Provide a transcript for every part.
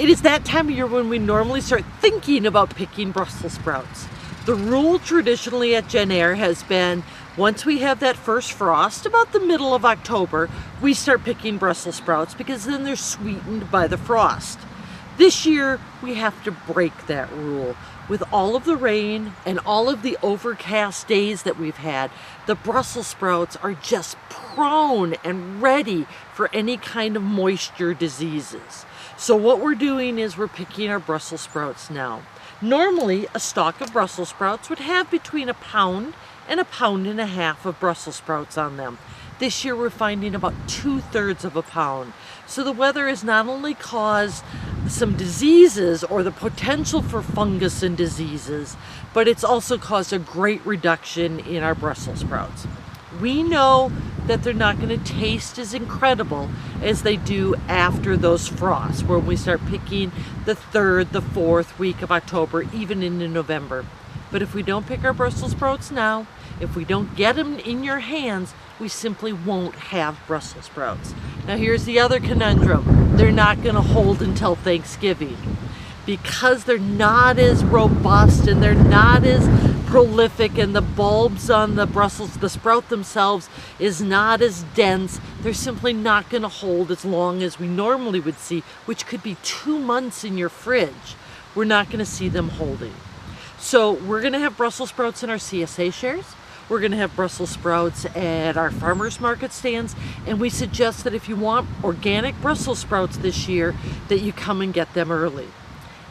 It is that time of year when we normally start thinking about picking Brussels sprouts. The rule traditionally at JenEhr has been once we have that first frost, about the middle of October, we start picking Brussels sprouts because then they're sweetened by the frost. This year, we have to break that rule. With all of the rain and all of the overcast days that we've had, the Brussels sprouts are just prone and ready for any kind of moisture diseases. So what we're doing is we're picking our Brussels sprouts now. Normally, a stalk of Brussels sprouts would have between a pound and a pound and a half of Brussels sprouts on them. This year we're finding about 2/3 of a pound. So the weather has not only caused some diseases or the potential for fungus and diseases, but it's also caused a great reduction in our Brussels sprouts. We know that they're not going to taste as incredible as they do after those frosts, when we start picking the 3rd, the 4th week of October, even into November. But if we don't pick our Brussels sprouts now, if we don't get them in your hands, we simply won't have Brussels sprouts. Now here's the other conundrum. They're not going to hold until Thanksgiving. Because they're not as robust and they're not as prolific, and the bulbs on the sprout themselves is not as dense, they're simply not going to hold as long as we normally would see, which could be 2 months in your fridge. We're not going to see them holding. So we're going to have Brussels sprouts in our CSA shares. We're going to have Brussels sprouts at our farmers market stands, and we suggest that if you want organic Brussels sprouts this year, that you come and get them early.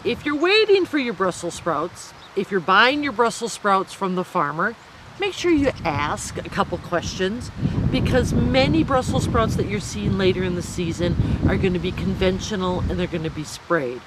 If you're waiting for your Brussels sprouts, if you're buying your Brussels sprouts from the farmer, make sure you ask a couple questions, because many Brussels sprouts that you're seeing later in the season are going to be conventional and they're going to be sprayed.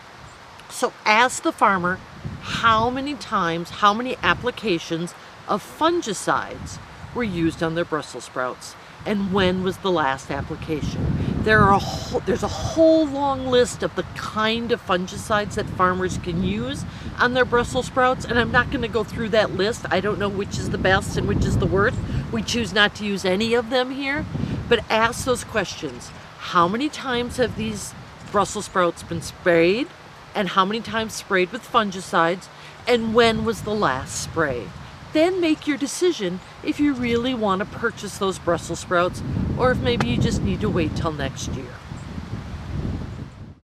So ask the farmer how many times, how many applications of fungicides were used on their Brussels sprouts, and when was the last application. There's a whole long list of the kind of fungicides that farmers can use on their Brussels sprouts, and I'm not going to go through that list. I don't know which is the best and which is the worst. We choose not to use any of them here, but ask those questions. How many times have these Brussels sprouts been sprayed, and how many times sprayed with fungicides, and when was the last spray? Then make your decision if you really want to purchase those Brussels sprouts, or if maybe you just need to wait till next year.